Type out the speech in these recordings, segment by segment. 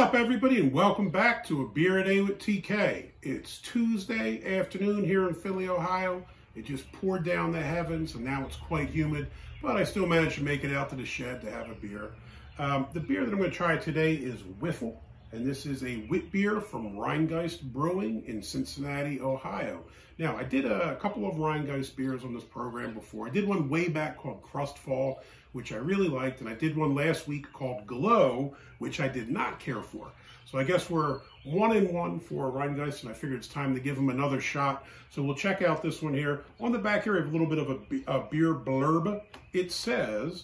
up, everybody, and welcome back to A Beer a Day with TK. It's Tuesday afternoon here in Findlay, Ohio. It just poured down the heavens, and now it's quite humid, but I still managed to make it out to the shed to have a beer. The beer that I'm going to try today is Whiffle, and this is a Witbier from Rhinegeist Brewing in Cincinnati, Ohio. Now, I did a couple of Rhinegeist beers on this program before. I did one way back called Crustfall, which I really liked, and I did one last week called Glow, which I did not care for. So I guess we're 1-1 for Rhinegeist, and I figured it's time to give them another shot. So we'll check out this one here. On the back here, I have a little bit of a beer blurb. It says,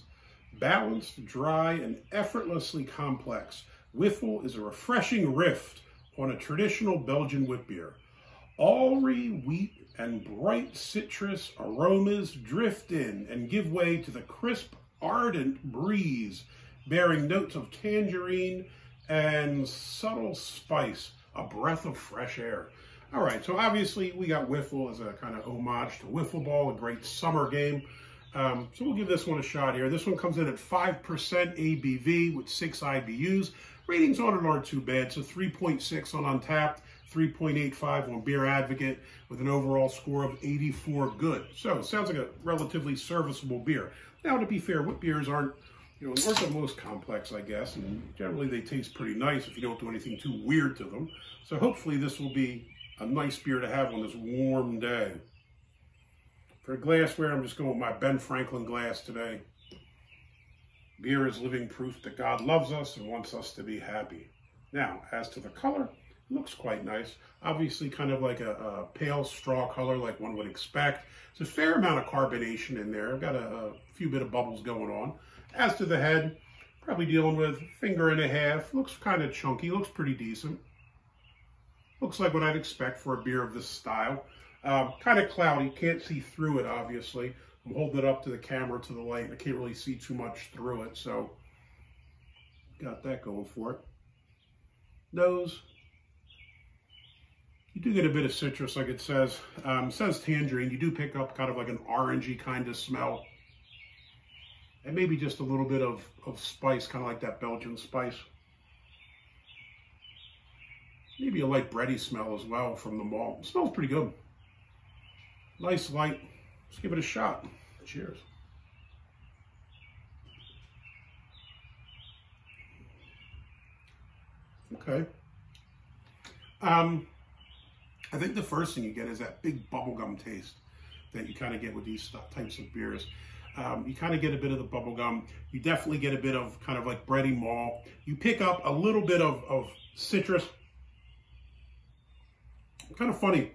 balanced, dry, and effortlessly complex. Whiffle is a refreshing riff on a traditional Belgian Witbier. Alry, wheat, and bright citrus aromas drift in and give way to the crisp, ardent breeze, bearing notes of tangerine and subtle spice, a breath of fresh air. All right, so obviously we got Whiffle as a kind of homage to Wiffle Ball, a great summer game. So we'll give this one a shot here. This one comes in at 5% ABV with 6 IBUs. Ratings on it aren't too bad. So 3.6 on Untapped, 3.85 on Beer Advocate, with an overall score of 84 good. So it sounds like a relatively serviceable beer. Now, to be fair, wit beers aren't the most complex, I guess, and generally they taste pretty nice if you don't do anything too weird to them. So hopefully this will be a nice beer to have on this warm day. For glassware, I'm just going with my Ben Franklin glass today. Beer is living proof that God loves us and wants us to be happy. Now, as to the color, it looks quite nice. Obviously kind of like a pale straw color like one would expect. There's a fair amount of carbonation in there. I've got a few bit of bubbles going on. As to the head, probably dealing with 1.5 fingers. Looks kind of chunky, looks pretty decent. Looks like what I'd expect for a beer of this style. Kind of cloudy, can't see through it obviously. I'm holding it up to the camera, to the light, and I can't really see too much through it, so got that going for it. Nose. You do get a bit of citrus, like it says. It says tangerine. You do pick up kind of like an orangey kind of smell. And maybe just a little bit of spice, kind of like that Belgian spice. Maybe a light bready smell as well from the malt. It smells pretty good. Nice light. Let's give it a shot. Cheers. Okay. I think the first thing you get is that big bubblegum taste that you kind of get with these types of beers. You kind of get a bit of the bubblegum. You definitely get a bit of kind of like bready malt. You pick up a little bit of citrus. Kind of funny.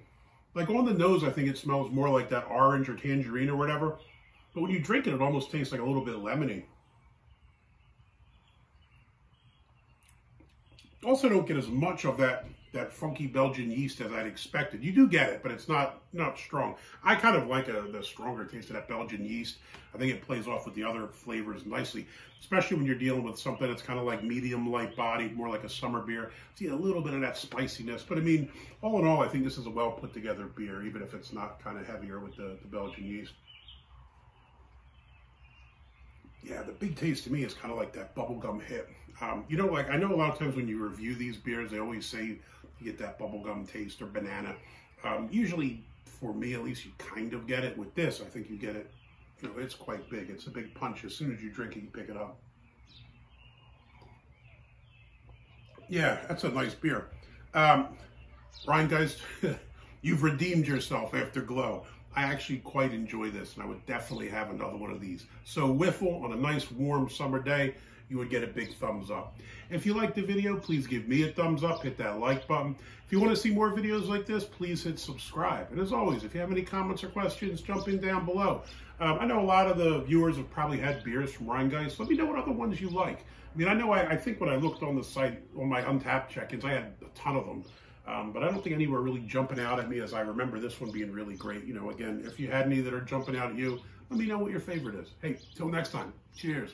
Like on the nose, I think it smells more like that orange or tangerine or whatever. But when you drink it, it almost tastes like a little bit lemony. Also don't get as much of that funky Belgian yeast as I'd expected. You do get it, but it's not strong. I kind of like the stronger taste of that Belgian yeast. I think it plays off with the other flavors nicely, especially when you're dealing with something that's kind of like medium light bodied, more like a summer beer. See a little bit of that spiciness, but I mean, all in all, I think this is a well put together beer, even if it's not kind of heavier with the Belgian yeast. Yeah, the big taste to me is kind of like that bubblegum hit. Like I know a lot of times when you review these beers, they always say you get that bubblegum taste or banana. Usually, for me at least, you kind of get it. With this, I think you get it. It's quite big. It's a big punch. As soon as you drink it, you pick it up. Yeah, that's a nice beer. Rhinegeist, you've redeemed yourself after Glow. I actually quite enjoy this, and I would definitely have another one of these. So Whiffle, on a nice warm summer day, you would get a big thumbs up. If you liked the video, please give me a thumbs up, hit that like button. If you want to see more videos like this, please hit subscribe. And as always, if you have any comments or questions, jump in down below. I know a lot of the viewers have probably had beers from Rhinegeist. Let me know what other ones you like. I mean, I think when I looked on the site, on my Untapped check-ins, I had a ton of them. But I don't think any were really jumping out at me as I remember this one being really great. Again, if you had any that are jumping out at you, let me know what your favorite is. Hey, till next time, cheers.